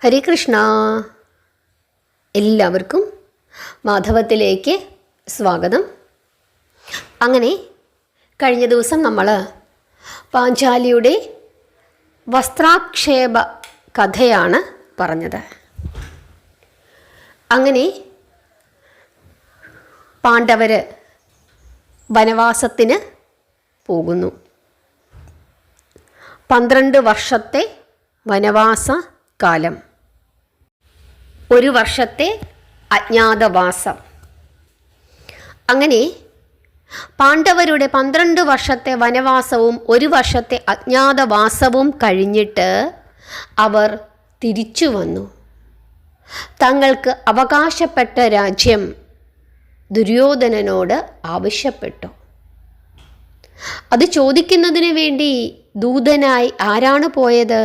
ഹരേ കൃഷ്ണ. എല്ലാവർക്കും മാധവത്തിലേക്ക് സ്വാഗതം. അങ്ങനെ കഴിഞ്ഞ ദിവസം നമ്മൾ പാഞ്ചാലിയുടെ വസ്ത്രാക്ഷേപ കഥയാണ് പറഞ്ഞത്. അങ്ങനെ പാണ്ഡവർ വനവാസത്തിന് പോകുന്നു. 12 വർഷത്തെ വനവാസ കാലം, 1 വർഷത്തെ അജ്ഞാതവാസം. അങ്ങനെ പാണ്ഡവരുടെ 12 വർഷത്തെ വനവാസവും 1 വർഷത്തെ അജ്ഞാതവാസവും കഴിഞ്ഞിട്ട് അവർ തിരിച്ചു വന്നു. തങ്ങൾക്ക് അവകാശപ്പെട്ട രാജ്യം ദുര്യോധനനോട് ആവശ്യപ്പെട്ടു. അത് ചോദിക്കുന്നതിന് വേണ്ടി ദൂതനായി ആരാണ് പോയത്?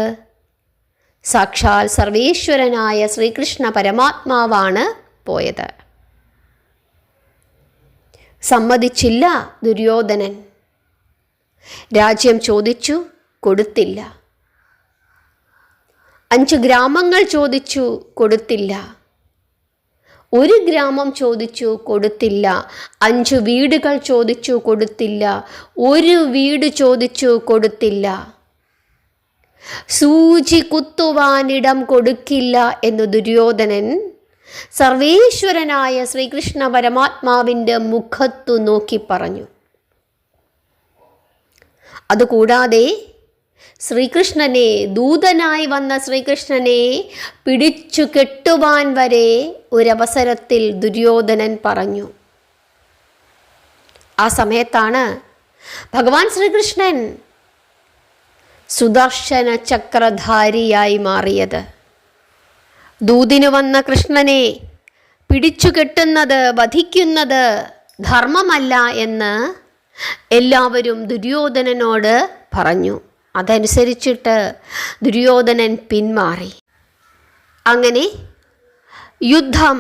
സാക്ഷാൽ സർവേശ്വരനായ ശ്രീകൃഷ്ണ പരമാത്മാവാണ് പോയത്. സമ്മതിച്ചില്ല ദുര്യോധനൻ. രാജ്യം ചോദിച്ചു, കൊടുത്തില്ല. 5 ഗ്രാമങ്ങൾ ചോദിച്ചു, കൊടുത്തില്ല. 1 ഗ്രാമം ചോദിച്ചു, കൊടുത്തില്ല. 5 വീടുകൾ ചോദിച്ചു, കൊടുത്തില്ല. 1 വീട് ചോദിച്ചു, കൊടുത്തില്ല. സൂചി കുത്തുവാനിടം കൊടുക്കില്ല എന്ന് ദുര്യോധനൻ സർവേശ്വരനായ ശ്രീകൃഷ്ണ പരമാത്മാവിൻ്റെ മുഖത്തു നോക്കി പറഞ്ഞു. അതുകൂടാതെ ശ്രീകൃഷ്ണനെ, ദൂതനായി വന്ന ശ്രീകൃഷ്ണനെ പിടിച്ചു കെട്ടുവാൻ വരെ ഒരവസരത്തിൽ ദുര്യോധനൻ പറഞ്ഞു. ആ സമയത്താണ് ഭഗവാൻ ശ്രീകൃഷ്ണൻ സുദർശന ചക്രധാരിയായി മാറിയത്. ദൂതിന് വന്ന കൃഷ്ണനെ പിടിച്ചു കെട്ടുന്നത്, വധിക്കുന്നത് ധർമ്മമല്ല എന്ന് എല്ലാവരും ദുര്യോധനനോട് പറഞ്ഞു. അതനുസരിച്ചിട്ട് ദുര്യോധനൻ പിന്മാറി. അങ്ങനെ യുദ്ധം,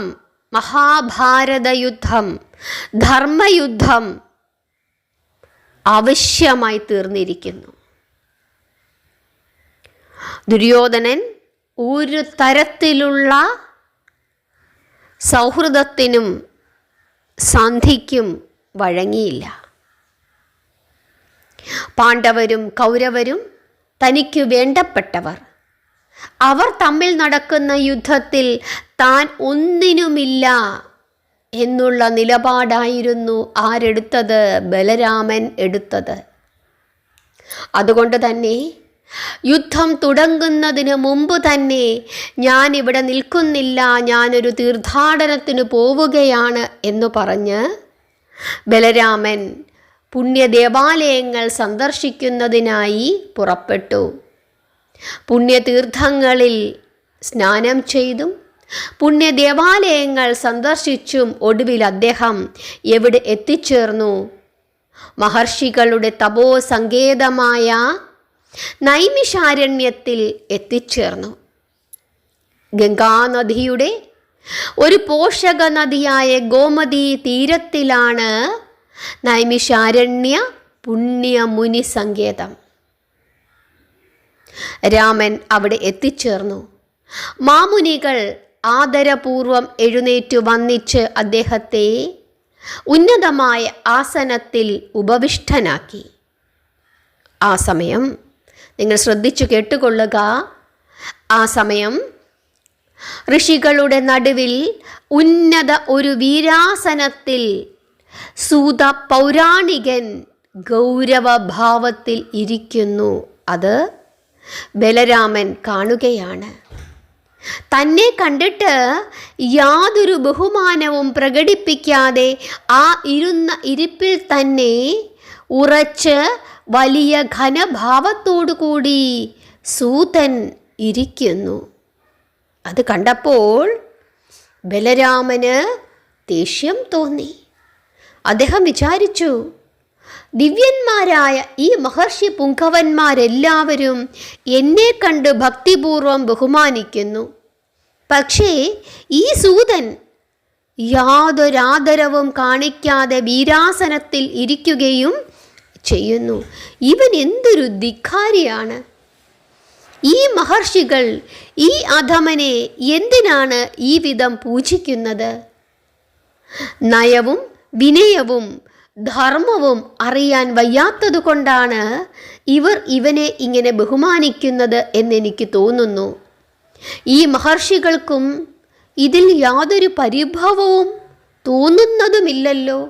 മഹാഭാരത യുദ്ധം, ധർമ്മയുദ്ധം ആവശ്യമായി തീർന്നിരിക്കുന്നു. ദുര്യോധനൻ ഒരു തരത്തിലുള്ള സൗഹൃദത്തിനും സന്ധിക്കും വഴങ്ങിയില്ല. പാണ്ഡവരും കൗരവരും തനിക്ക് വേണ്ടപ്പെട്ടവർ. അവർ തമ്മിൽ നടക്കുന്ന യുദ്ധത്തിൽ താൻ ഒന്നിനുമില്ല എന്നുള്ള നിലപാടായിരുന്നു ആരെടുത്തത്? ബലരാമൻ എടുത്തത്. അതുകൊണ്ട് തന്നെ യുദ്ധം തുടങ്ങുന്നതിന് മുമ്പ് തന്നെ ഞാനിവിടെ നിൽക്കുന്നില്ല, ഞാനൊരു തീർത്ഥാടനത്തിന് പോവുകയാണ് എന്ന് പറഞ്ഞ് ബലരാമൻ പുണ്യദേവാലയങ്ങൾ സന്ദർശിക്കുന്നതിനായി പുറപ്പെട്ടു. പുണ്യതീർത്ഥങ്ങളിൽ സ്നാനം ചെയ്തും പുണ്യദേവാലയങ്ങൾ സന്ദർശിച്ചും ഒടുവിൽ അദ്ദേഹം എവിടെ എത്തിച്ചേർന്നു? മഹർഷികളുടെ തപോ സങ്കേതമായ നൈമിഷാരണ്യത്തിൽ എത്തിച്ചേർന്നു. ഗംഗാനദിയുടെ ഒരു പോഷക നദിയായ ഗോമതി തീരത്തിലാണ് നൈമിഷാരണ്യ പുണ്യമുനി സങ്കേതം. രാമൻ അവിടെ എത്തിച്ചേർന്നു. മാമുനികൾ ആദരപൂർവം എഴുന്നേറ്റു വന്നിച്ച് അദ്ദേഹത്തെ ഉന്നതമായ ആസനത്തിൽ ഉപവിഷ്ടനാക്കി. ആ സമയം നിങ്ങൾ ശ്രദ്ധിച്ചു കേട്ടുകൊള്ളുക. ആ സമയം ഋഷികളുടെ നടുവിൽ ഉന്നത ഒരു വീരാസനത്തിൽ സൂത പൗരാണികൻ ഗൗരവഭാവത്തിൽ ഇരിക്കുന്നു. അത് ബലരാമൻ കാണുകയാണ്. തന്നെ കണ്ടിട്ട് യാതൊരു ബഹുമാനവും പ്രകടിപ്പിക്കാതെ ആ ഇരുന്ന ഇരിപ്പിൽ തന്നെ ഉറച്ച് വലിയ ഘനഭാവത്തോടു കൂടി സൂതൻ ഇരിക്കുന്നു. അത് കണ്ടപ്പോൾ ബലരാമന് ദേഷ്യം തോന്നി. അദ്ദേഹം വിചാരിച്ചു, ദിവ്യന്മാരായ ഈ മഹർഷി പുങ്കവന്മാരെല്ലാവരും എന്നെ കണ്ട് ഭക്തിപൂർവം ബഹുമാനിക്കുന്നു. പക്ഷേ ഈ സൂതൻ യാതൊരാദരവും കാണിക്കാതെ വീരാസനത്തിൽ ഇരിക്കുകയും ചെയ്യുന്നു. ഇവൻ എന്തൊരു ധിക്കാരിയാണ്. ഈ മഹർഷികൾ ഈ അധമനെ എന്തിനാണ് ഈ വിധം പൂജിക്കുന്നത്? നയവും വിനയവും ധർമ്മവും അറിയാൻ വയ്യാത്തതുകൊണ്ടാണ് ഇവർ ഇവനെ ഇങ്ങനെ ബഹുമാനിക്കുന്നത് എന്നെനിക്ക് തോന്നുന്നു. ഈ മഹർഷികൾക്കും ഇതിൽ യാതൊരു പരിഭവവും തോന്നുന്നതുമില്ലല്ലോ.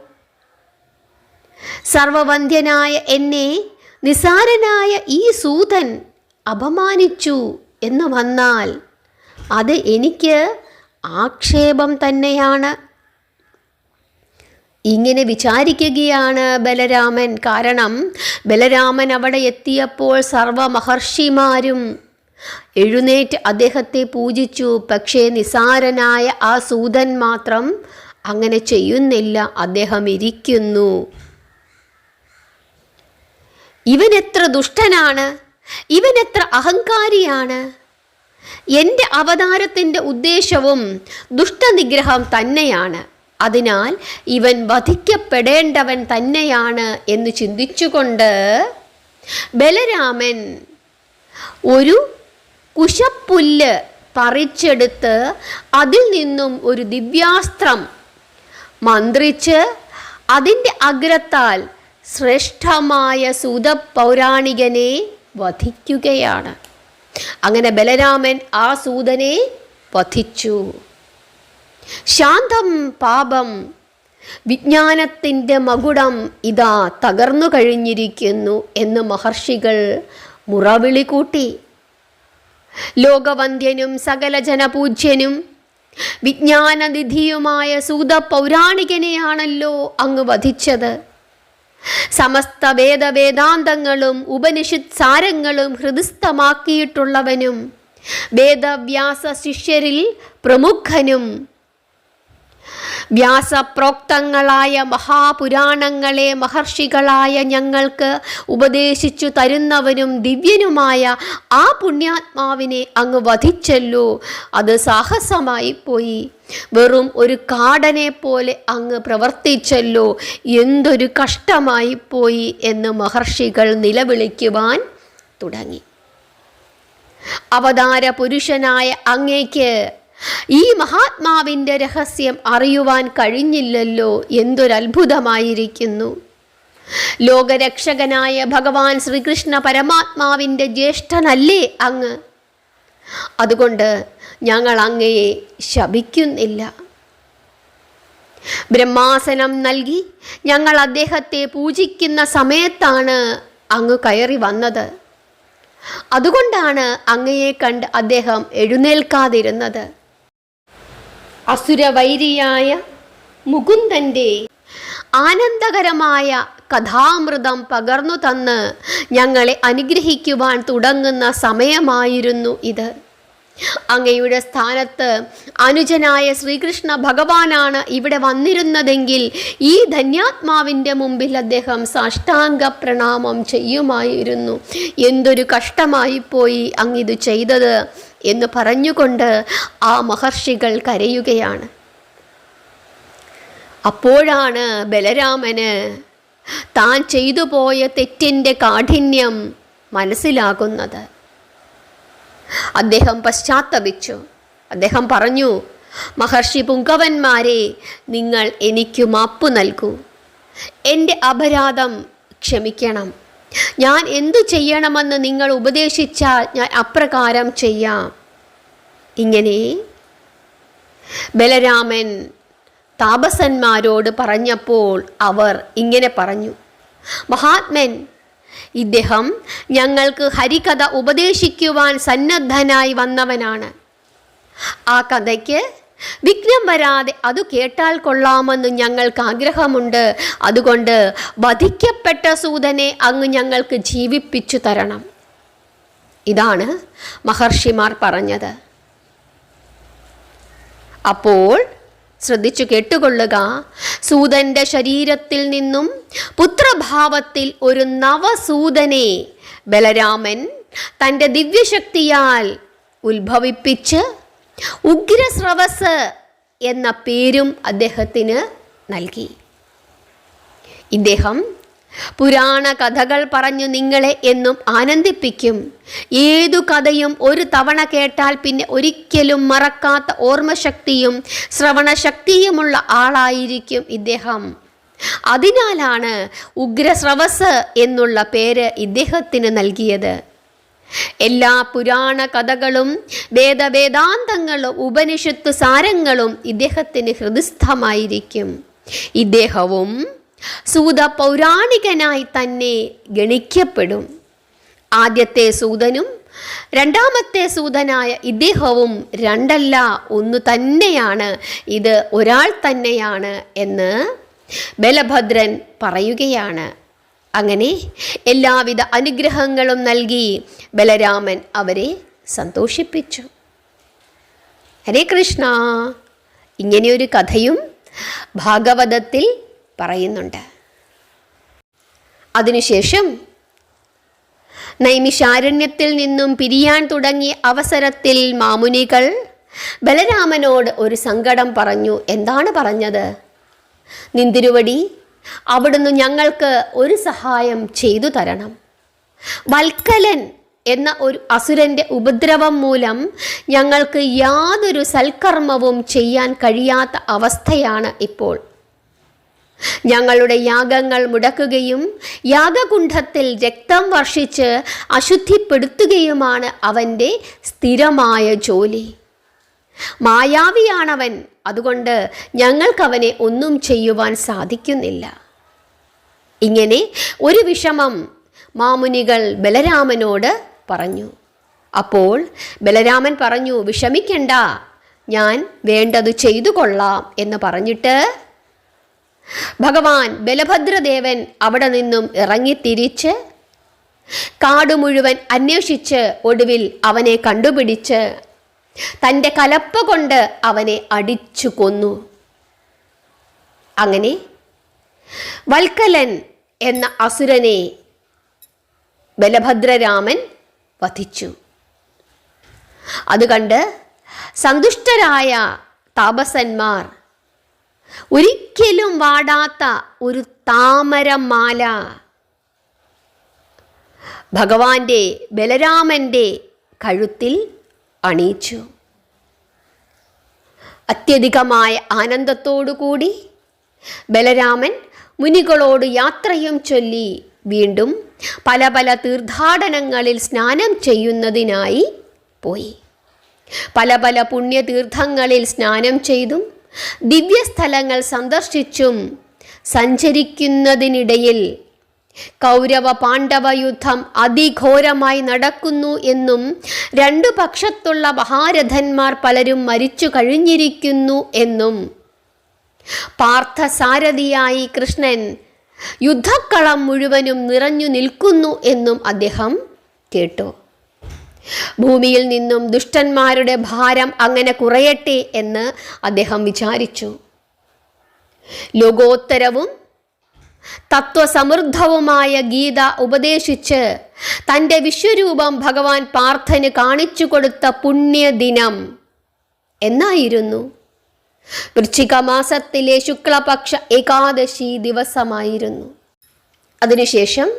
സർവവന്ധ്യനായ എന്നെ നിസാരനായ ഈ സൂതൻ അപമാനിച്ചു എന്ന് വന്നാൽ അത് എനിക്ക് ആക്ഷേപം തന്നെയാണ്. ഇങ്ങനെ വിചാരിക്കുകയാണ് ബലരാമൻ. കാരണം ബലരാമൻ അവിടെ എത്തിയപ്പോൾ സർവ മഹർഷിമാരും എഴുന്നേറ്റ് അദ്ദേഹത്തെ പൂജിച്ചു. പക്ഷേ നിസാരനായ ആ സൂതൻ മാത്രം അങ്ങനെ ചെയ്യുന്നില്ല. അദ്ദേഹം ഇരിക്കുന്നു. ഇവൻ എത്ര ദുഷ്ടനാണ്, ഇവൻ എത്ര അഹങ്കാരിയാണ്. എൻ്റെ അവതാരത്തിൻ്റെ ഉദ്ദേശവും ദുഷ്ടനിഗ്രഹം തന്നെയാണ്. അതിനാൽ ഇവൻ വധിക്കപ്പെടേണ്ടവൻ തന്നെയാണ് എന്ന് ചിന്തിച്ചുകൊണ്ട് ബലരാമൻ ഒരു കുശപ്പുല്ല് പറിച്ചെടുത്ത് അതിൽ നിന്നും ഒരു ദിവ്യാസ്ത്രം മന്ത്രിച്ച് അതിൻ്റെ അഗ്രത്താൽ ശ്രേഷ്ഠമായ സൂതപൗരാണികനെ വധിക്കുകയാണ്. അങ്ങനെ ബലരാമൻ ആ സൂതനെ വധിച്ചു. ശാന്തം പാപം, വിജ്ഞാനത്തിൻ്റെ മകുടം ഇതാ തകർന്നു കഴിഞ്ഞിരിക്കുന്നു എന്ന് മഹർഷികൾ മുറവിളി കൂട്ടി. ലോകവന്ധ്യനും സകല ജനപൂജ്യനും വിജ്ഞാനനിധിയുമായ സൂതപൗരാണികനെയാണല്ലോ അങ്ങ് വധിച്ചത്. സമസ്ത വേദവേദാന്തങ്ങളും ഉപനിഷത് സാരങ്ങളും ഹൃദിസ്ഥമാക്കിയിട്ടുള്ളവനും വേദവ്യാസ ശിഷ്യരിൽ പ്രമുഖനും വ്യാസപ്രോക്തങ്ങളായ മഹാപുരാണങ്ങളെ മഹർഷികളായ ഞങ്ങൾക്ക് ഉപദേശിച്ചു തരുന്നവനും ദിവ്യനുമായ ആ പുണ്യാത്മാവിനെ അങ്ങ് വധിച്ചല്ലോ. അത് സാഹസമായി പോയി. വെറും ഒരു കാടനെ പോലെ അങ്ങ് പ്രവർത്തിച്ചല്ലോ. എന്തൊരു കഷ്ടമായി പോയി എന്ന് മഹർഷികൾ നിലവിളിക്കുവാൻ തുടങ്ങി. അവതാര പുരുഷനായ അങ്ങേക്ക് ഈ മഹാത്മാവിൻ്റെ രഹസ്യം അറിയുവാൻ കഴിഞ്ഞില്ലല്ലോ. എന്തൊരത്ഭുതമായിരിക്കുന്നു. ലോകരക്ഷകനായ ഭഗവാൻ ശ്രീകൃഷ്ണ പരമാത്മാവിൻ്റെ ജ്യേഷ്ഠനല്ലേ അങ്ങ്? അതുകൊണ്ട് ഞങ്ങൾ അങ്ങയെ ശപിക്കുന്നില്ല. ബ്രഹ്മാസനം നൽകി ഞങ്ങൾ അദ്ദേഹത്തെ പൂജിക്കുന്ന സമയത്താണ് അങ്ങ് കയറി വന്നത്. അതുകൊണ്ടാണ് അങ്ങയെ കണ്ട് അദ്ദേഹം എഴുന്നേൽക്കാതിരുന്നത്. അസുരവൈരിയായ മുകുന്ദൻ്റെ ആനന്ദകരമായ കഥാമൃതം പകർന്നു തന്ന് ഞങ്ങളെ അനുഗ്രഹിക്കുവാൻ തുടങ്ങുന്ന സമയമായിരുന്നു ഇത്. അങ്ങയുടെ സ്ഥാനത്ത് അനുജനായ ശ്രീകൃഷ്ണ ഭഗവാനാണ് ഇവിടെ വന്നിരുന്നതെങ്കിൽ ഈ ധന്യാത്മാവിൻ്റെ മുമ്പിൽ അദ്ദേഹം സാഷ്ടാംഗ പ്രണാമം ചെയ്യുമായിരുന്നു. എന്തൊരു കഷ്ടമായിപ്പോയി അങ്ങിത് ചെയ്തത് എന്ന് പറഞ്ഞുകൊണ്ട് ആ മഹർഷികൾ കരയുകയാണ്. അപ്പോഴാണ് ബലരാമന് താൻ ചെയ്തു പോയ തെറ്റിൻ്റെ കാഠിന്യം മനസ്സിലാകുന്നത്. അദ്ദേഹം പശ്ചാത്തപിച്ചു. അദ്ദേഹം പറഞ്ഞു, മഹർഷി പുങ്കവന്മാരെ, നിങ്ങൾ എനിക്ക് മാപ്പ് നൽകൂ. എൻ്റെ അപരാധം ക്ഷമിക്കണം. ഞാൻ എന്തു ചെയ്യണമെന്ന് നിങ്ങൾ ഉപദേശിച്ചാൽ ഞാൻ അപ്രകാരം ചെയ്യാം. ഇങ്ങനെ ബലരാമൻ താപസന്മാരോട് പറഞ്ഞപ്പോൾ അവർ ഇങ്ങനെ പറഞ്ഞു, മഹാത്മൻ, ഇദ്ദേഹം ഞങ്ങൾക്ക് ഹരികഥ ഉപദേശിക്കുവാൻ സന്നദ്ധനായി വന്നവനാണ്. ആ കഥയ്ക്ക് വിഘ്നം വരാതെ അത് കേട്ടാൽ കൊള്ളാമെന്ന് ഞങ്ങൾക്ക് ആഗ്രഹമുണ്ട്. അതുകൊണ്ട് വധിക്കപ്പെട്ട സൂതനെ അങ്ങ് ഞങ്ങൾക്ക് ജീവിപ്പിച്ചു തരണം. ഇതാണ് മഹർഷിമാർ പറഞ്ഞത്. അപ്പോൾ ശ്രദ്ധിച്ചു കേട്ടുകൊള്ളുക. സൂതൻ്റെ ശരീരത്തിൽ നിന്നും പുത്രഭാവത്തിൽ ഒരു നവസൂതനെ ബലരാമൻ തൻ്റെ ദിവ്യശക്തിയാൽ ഉത്ഭവിപ്പിച്ച് ഉഗ്രസ്രവസ് എന്ന പേരും അദ്ദേഹത്തിന് നൽകി. ഇദ്ദേഹം പുരാണ കഥകൾ പറഞ്ഞു നിങ്ങളെ എന്നും ആനന്ദിപ്പിക്കും. ഏതു കഥയും ഒരു തവണ കേട്ടാൽ പിന്നെ ഒരിക്കലും മറക്കാത്ത ഓർമ്മശക്തിയും ശ്രവണശക്തിയുമുള്ള ആളായിരിക്കും ഇദ്ദേഹം. അതിനാലാണ് ഉഗ്രശ്രവസ് എന്നുള്ള പേര് ഇദ്ദേഹത്തിന് നൽകിയത്. എല്ലാ പുരാണ കഥകളും വേദവേദാന്തങ്ങളും ഉപനിഷത്ത് സാരങ്ങളും ഇദ്ദേഹത്തിന് ഹൃദയസ്ഥമായിരിക്കും. ഇദ്ദേഹവും സൂത പൗരാണികനായി തന്നെ ഗണിക്കപ്പെടും. ആദ്യത്തെ സൂതനും രണ്ടാമത്തെ സൂതനായ ഇദ്ദേഹവും രണ്ടല്ല ഒന്ന് തന്നെയാണ്, ഇത് ഒരാൾ തന്നെയാണ് എന്ന് ബലഭദ്രൻ പറയുകയാണ്. അങ്ങനെ എല്ലാവിധ അനുഗ്രഹങ്ങളും നൽകി ബലരാമൻ അവരെ സന്തോഷിപ്പിച്ചു. ഹരേ കൃഷ്ണ. ഇങ്ങനെയൊരു കഥയും ഭാഗവതത്തിൽ പറയുന്നുണ്ട്. അതിനുശേഷം നൈമിഷാരണ്യത്തിൽ നിന്നും പിരിയാൻ തുടങ്ങിയ അവസരത്തിൽ മാമുനികൾ ബലരാമനോട് ഒരു സങ്കടം പറഞ്ഞു. എന്താണ് പറഞ്ഞത്? നിന്തിരുവടി, അവിടുന്ന് ഞങ്ങൾക്ക് ഒരു സഹായം ചെയ്തു തരണം. വൽക്കലൻ എന്ന ഒരു അസുരൻ്റെ ഉപദ്രവം മൂലം ഞങ്ങൾക്ക് യാതൊരു സൽക്കർമ്മവും ചെയ്യാൻ കഴിയാത്ത അവസ്ഥയാണ് ഇപ്പോൾ. ഞങ്ങളുടെ യാഗങ്ങൾ മുടക്കുകയും യാഗകുണ്ഠത്തിൽ രക്തം വർഷിച്ച് അശുദ്ധിപ്പെടുത്തുകയുമാണ് അവൻ്റെ സ്ഥിരമായ ജോലി. മായാവിയാണവൻ. അതുകൊണ്ട് ഞങ്ങൾക്കവനെ ഒന്നും ചെയ്യുവാൻ സാധിക്കുന്നില്ല. ഇങ്ങനെ ഒരു വിഷമം മാമുനികൾ ബലരാമനോട് പറഞ്ഞു. അപ്പോൾ ബലരാമൻ പറഞ്ഞു, വിഷമിക്കണ്ട, ഞാൻ വേണ്ടത് ചെയ്തു കൊള്ളാം എന്ന് പറഞ്ഞിട്ട് ഭഗവാൻ ബലഭദ്രദേവൻ അവിടെ നിന്നും ഇറങ്ങിത്തിരിച്ച് കാട് മുഴുവൻ അന്വേഷിച്ച് ഒടുവിൽ അവനെ കണ്ടുപിടിച്ച് തൻ്റെ കലപ്പ കൊണ്ട് അവനെ അടിച്ചു കൊന്നു. അങ്ങനെ വൽക്കലൻ എന്ന അസുരനെ ബലഭദ്രരാമൻ വധിച്ചു. അതുകണ്ട് സന്തുഷ്ടരായ താപസന്മാർ ഒരിക്കലും വാടാത്ത ഒരു താമരമാല ഭഗവാന്റെ ബലരാമൻ്റെ കഴുത്തിൽ അണിയിച്ചു. അത്യധികമായ ആനന്ദത്തോടുകൂടി ബലരാമൻ മുനികളോട് യാത്രയും ചൊല്ലി വീണ്ടും പല പല തീർത്ഥാടനങ്ങളിൽ സ്നാനം ചെയ്യുന്നതിനായി പോയി. പല പല പുണ്യതീർത്ഥങ്ങളിൽ സ്നാനം ചെയ്തും ദിവ്യസ്ഥലങ്ങൾ സന്ദർശിച്ചും സഞ്ചരിക്കുന്നതിനിടയിൽ കൗരവ പാണ്ഡവ യുദ്ധം അതിഘോരമായി നടക്കുന്നു എന്നും രണ്ടു പക്ഷത്തുള്ള മഹാരഥന്മാർ പലരും മരിച്ചു കഴിഞ്ഞിരിക്കുന്നു എന്നും പാർത്ഥസാരഥിയായി കൃഷ്ണൻ യുദ്ധക്കളം മുഴുവനും നിറഞ്ഞു നിൽക്കുന്നു എന്നും അദ്ദേഹം കേട്ടു. ഭൂമിയിൽ നിന്നും ദുഷ്ടന്മാരുടെ ഭാരം അങ്ങനെ കുറയട്ടെ എന്ന് അദ്ദേഹം വിചാരിച്ചു. ലോകോത്തരവും തത്വസമൃദ്ധവുമായ ഗീത ഉപദേശിച്ച് തൻ്റെ വിശ്വരൂപം ഭഗവാൻ പാർത്ഥന് കാണിച്ചു കൊടുത്ത പുണ്യദിനം എന്നായിരുന്നു. വൃശ്ചിക മാസത്തിലെ ശുക്ലപക്ഷ ഏകാദശി ദിവസമായിരുന്നു. അതിനുശേഷം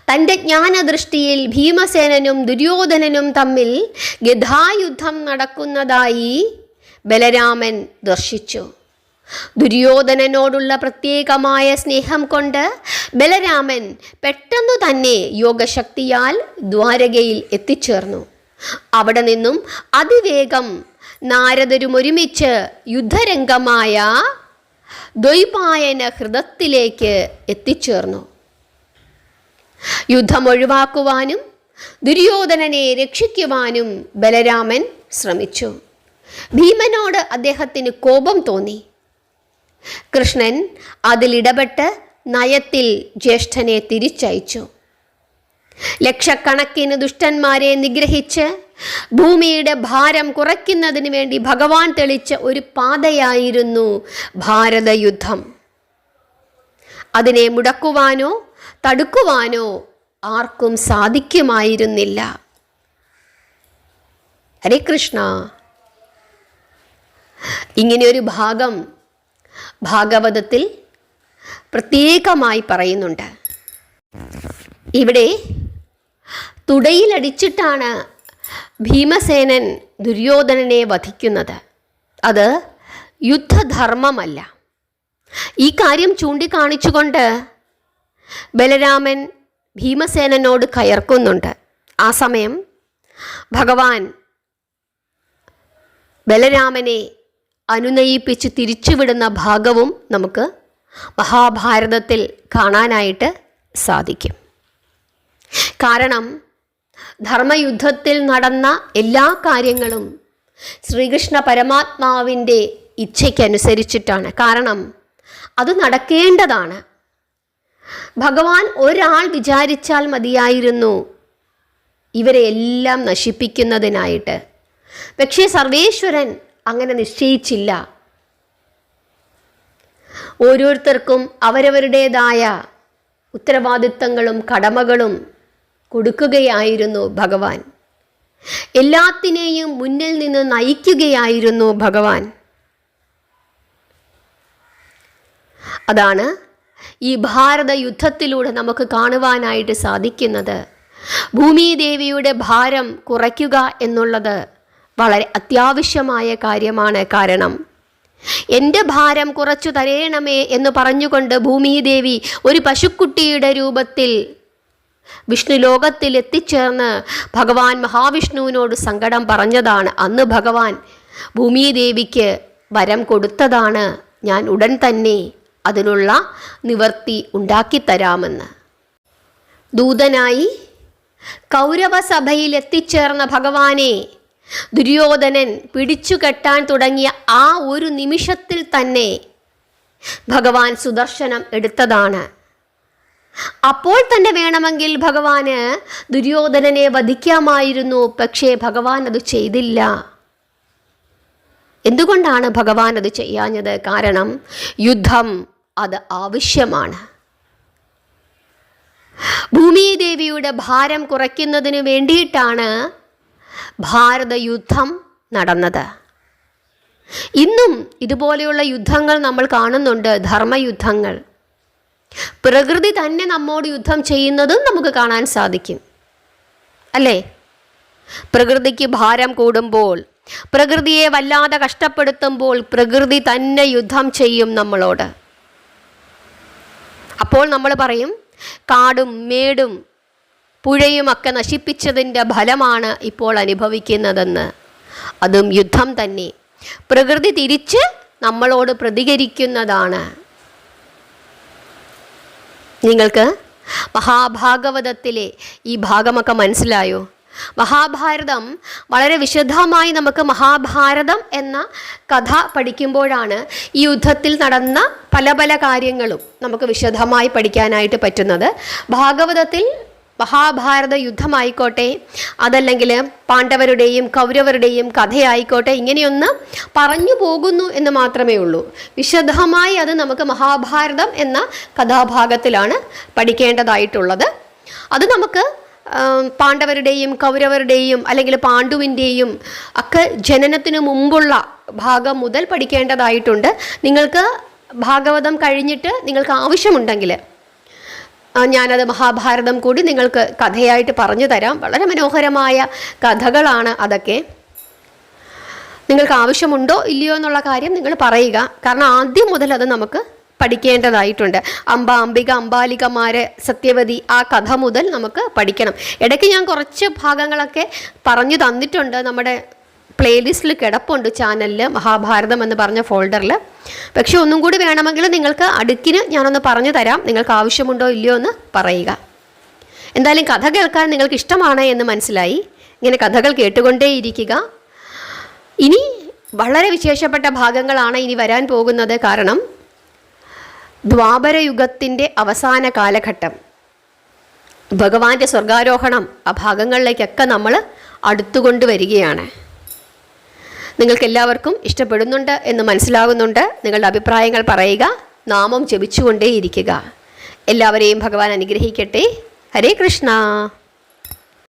തൻ്റെ ജ്ഞാനദൃഷ്ടിയിൽ ഭീമസേനനും ദുര്യോധനനും തമ്മിൽ ഗദായുദ്ധം നടക്കുന്നതായി ബലരാമൻ ദർശിച്ചു. ദുര്യോധനനോടുള്ള പ്രത്യേകമായ സ്നേഹം കൊണ്ട് ബലരാമൻ പെട്ടെന്നു തന്നെ യോഗശക്തിയാൽ ദ്വാരകയിൽ എത്തിച്ചേർന്നു. അവിടെ നിന്നും അതിവേഗം നാരദരും ഒരുമിച്ച് യുദ്ധരംഗമായ ദ്വൈപായന ഹൃദത്തിലേക്ക് എത്തിച്ചേർന്നു. യുദ്ധം ഒഴിവാക്കുവാനും ദുര്യോധനനെ രക്ഷിക്കുവാനും ബലരാമൻ ശ്രമിച്ചു. ഭീമനോട് അദ്ദേഹത്തിന് കോപം തോന്നി. കൃഷ്ണൻ അതിലിടപെട്ട് നയത്തിൽ ജ്യേഷ്ഠനെ തിരിച്ചയച്ചു. ലക്ഷക്കണക്കിന് ദുഷ്ടന്മാരെ നിഗ്രഹിച്ച് ഭൂമിയുടെ ഭാരം കുറയ്ക്കുന്നതിന് വേണ്ടി ഭഗവാൻ തെളിച്ച ഒരു പാതയായിരുന്നു ഭാരതയുദ്ധം. അതിനെ മുടക്കുവാനോ തടുക്കുവാനോ ആർക്കും സാധിക്കുമായിരുന്നില്ല. ഹരേ കൃഷ്ണ. ഇങ്ങനെയൊരു ഭാഗം ഭാഗവതത്തിൽ പ്രത്യേകമായി പറയുന്നുണ്ട്. ഇവിടെ തുടയിലടിച്ചിട്ടാണ് ഭീമസേനൻ ദുര്യോധനനെ വധിക്കുന്നത്. അത് യുദ്ധധർമ്മമല്ല. ഈ കാര്യം ചൂണ്ടിക്കാണിച്ചുകൊണ്ട് ബലരാമൻ ഭീമസേനനോട് കയർക്കുന്നുണ്ട്. ആ സമയം ഭഗവാൻ ബലരാമനെ അനുനയിപ്പിച്ച് തിരിച്ചുവിടുന്ന ഭാഗവും നമുക്ക് മഹാഭാരതത്തിൽ കാണാനായിട്ട് സാധിക്കും. കാരണം ധർമ്മയുദ്ധത്തിൽ നടന്ന എല്ലാ കാര്യങ്ങളും ശ്രീകൃഷ്ണ പരമാത്മാവിൻ്റെ ഇച്ഛയ്ക്കനുസരിച്ചിട്ടാണ്. കാരണം അത് നടക്കേണ്ടതാണ്. ഭഗവാൻ ഒരാൾ വിചാരിച്ചാൽ മതിയായിരുന്നു ഇവരെ എല്ലാം നശിപ്പിക്കുന്നതിനായിട്ട്. പക്ഷേ സർവേശ്വരൻ അങ്ങനെ നിശ്ചയിച്ചില്ല. ഓരോരുത്തർക്കും അവരവരുടേതായ ഉത്തരവാദിത്തങ്ങളും കടമകളും കൊടുക്കുകയായിരുന്നു ഭഗവാൻ. എല്ലാത്തിനെയും മുന്നിൽ നിന്ന് നയിക്കുകയായിരുന്നു ഭഗവാൻ. അതാണ് ഈ ഭാരത യുദ്ധത്തിലൂടെ നമുക്ക് കാണുവാനായിട്ട് സാധിക്കുന്നത്. ഭൂമിദേവിയുടെ ഭാരം കുറയ്ക്കുക എന്നുള്ളത് വളരെ അത്യാവശ്യമായ കാര്യമാണ്. കാരണം എൻ്റെ ഭാരം കുറച്ചു തരേണമേ എന്ന് പറഞ്ഞുകൊണ്ട് ഭൂമിദേവി ഒരു പശുക്കുട്ടിയുടെ രൂപത്തിൽ വിഷ്ണു ലോകത്തിൽ എത്തിച്ചേർന്ന് ഭഗവാൻ മഹാവിഷ്ണുവിനോട് സങ്കടം പറഞ്ഞതാണ്. അന്ന് ഭഗവാൻ ഭൂമിദേവിക്ക് വരം കൊടുത്തതാണ്, ഞാൻ ഉടൻ തന്നെ അതിനുള്ള നിവർത്തി ഉണ്ടാക്കിത്തരാമെന്ന്. ദൂതനായി കൗരവസഭയിൽ എത്തിച്ചേർന്ന ഭഗവാനെ ദുര്യോധനൻ പിടിച്ചുകെട്ടാൻ തുടങ്ങിയ ആ ഒരു നിമിഷത്തിൽ തന്നെ ഭഗവാൻ സുദർശനം എടുത്തതാണ്. അപ്പോൾ തന്നെ വേണമെങ്കിൽ ഭഗവാന് ദുര്യോധനനെ വധിക്കാമായിരുന്നു. പക്ഷേ ഭഗവാൻ അത് ചെയ്തില്ല. എന്തുകൊണ്ടാണ് ഭഗവാൻ അത് ചെയ്യാഞ്ഞത്? കാരണം യുദ്ധം അത് ആവശ്യമാണ്. ഭൂമിദേവിയുടെ ഭാരം കുറയ്ക്കുന്നതിന് വേണ്ടിയിട്ടാണ് ഭാരത യുദ്ധം നടന്നത്. ഇന്നും ഇതുപോലെയുള്ള യുദ്ധങ്ങൾ നമ്മൾ കാണുന്നുണ്ട്, ധർമ്മയുദ്ധങ്ങൾ. പ്രകൃതി തന്നെ നമ്മോട് യുദ്ധം ചെയ്യുന്നതും നമുക്ക് കാണാൻ സാധിക്കും, അല്ലേ? പ്രകൃതിക്ക് ഭാരം കൂടുമ്പോൾ, പ്രകൃതിയെ വല്ലാതെ കഷ്ടപ്പെടുത്തുമ്പോൾ പ്രകൃതി തന്നെ യുദ്ധം ചെയ്യും നമ്മളോട്. അപ്പോൾ നമ്മൾ പറയും, കാടും മേടും പുഴയുമൊക്കെ നശിപ്പിച്ചതിൻ്റെ ഫലമാണ് ഇപ്പോൾ അനുഭവിക്കുന്നതെന്ന്. അതും യുദ്ധം തന്നെ. പ്രകൃതി തിരിച്ച് നമ്മളോട് പ്രതികരിക്കുന്നതാണ്. നിങ്ങൾക്ക് മഹാഭാഗവതത്തിലെ ഈ ഭാഗമൊക്കെ മനസ്സിലായോ? മഹാഭാരതം വളരെ വിശദമായി നമുക്ക് മഹാഭാരതം എന്ന കഥ പഠിക്കുമ്പോഴാണ് ഈ യുദ്ധത്തിൽ നടന്ന പല പല കാര്യങ്ങളും നമുക്ക് വിശദമായി പഠിക്കാനായിട്ട് പറ്റുന്നത്. ഭാഗവതത്തിൽ മഹാഭാരത യുദ്ധമായിക്കോട്ടെ, അതല്ലെങ്കിൽ പാണ്ഡവരുടെയും കൗരവരുടെയും കഥയായിക്കോട്ടെ, ഇങ്ങനെയൊന്ന് പറഞ്ഞു പോകുന്നു എന്ന് മാത്രമേ ഉള്ളൂ. വിശദമായി അത് നമുക്ക് മഹാഭാരതം എന്ന കഥാഭാഗത്തിലാണ് പഠിക്കേണ്ടതായിട്ടുള്ളത്. അത് നമുക്ക് പാണ്ഡവരുടെയും കൗരവരുടെയും അല്ലെങ്കിൽ പാണ്ഡുവിൻ്റെയും ഒക്കെ ജനനത്തിന് മുമ്പുള്ള ഭാഗം മുതൽ പഠിക്കേണ്ടതായിട്ടുണ്ട്. നിങ്ങൾക്ക് ഭാഗവതം കഴിഞ്ഞിട്ട് നിങ്ങൾക്ക് ആവശ്യമുണ്ടെങ്കിൽ ഞാനത് മഹാഭാരതം കൂടി നിങ്ങൾക്ക് കഥയായിട്ട് പറഞ്ഞു തരാം. വളരെ മനോഹരമായ കഥകളാണ് അതൊക്കെ. നിങ്ങൾക്ക് ആവശ്യമുണ്ടോ ഇല്ലയോ എന്നുള്ള കാര്യം നിങ്ങൾ പറയുക. കാരണം ആദ്യം മുതൽ അത് നമുക്ക് പഠിക്കേണ്ടതായിട്ടുണ്ട്. അംബിക, അംബാലികമാര്, സത്യവതി, ആ കഥ മുതൽ നമുക്ക് പഠിക്കണം. ഇടയ്ക്ക് ഞാൻ കുറച്ച് ഭാഗങ്ങളൊക്കെ പറഞ്ഞു തന്നിട്ടുണ്ട്. നമ്മുടെ പ്ലേലിസ്റ്റിൽ കിടപ്പുണ്ട് ചാനലിൽ, മഹാഭാരതം എന്ന് പറഞ്ഞ ഫോൾഡറിൽ. പക്ഷെ ഒന്നും കൂടി വേണമെങ്കിൽ നിങ്ങൾക്ക് അടുക്കിന് ഞാനൊന്ന് പറഞ്ഞു തരാം. നിങ്ങൾക്ക് ആവശ്യമുണ്ടോ ഇല്ലയോ എന്ന് പറയുക. എന്തായാലും കഥ കേൾക്കാൻ നിങ്ങൾക്ക് ഇഷ്ടമാണ് എന്ന് മനസ്സിലായി. ഇങ്ങനെ കഥകൾ കേട്ടുകൊണ്ടേയിരിക്കുക. ഇനി വളരെ വിശേഷപ്പെട്ട ഭാഗങ്ങളാണ് ഇനി വരാൻ പോകുന്നത്. കാരണം ദ്വാപരയുഗത്തിൻ്റെ അവസാന കാലഘട്ടം, ഭഗവാന്റെ സ്വർഗാരോഹണം, ആ ഭാഗങ്ങളിലേക്കൊക്കെ നമ്മൾ അടുത്തുകൊണ്ട് വരികയാണ്. നിങ്ങൾക്കെല്ലാവർക്കും ഇഷ്ടപ്പെടുന്നുണ്ട് എന്ന് മനസ്സിലാകുന്നുണ്ട്. നിങ്ങളുടെ അഭിപ്രായങ്ങൾ പറയുക. നാമം ജപിച്ചുകൊണ്ടേയിരിക്കുക. എല്ലാവരെയും ഭഗവാൻ അനുഗ്രഹിക്കട്ടെ. ഹരേ കൃഷ്ണ.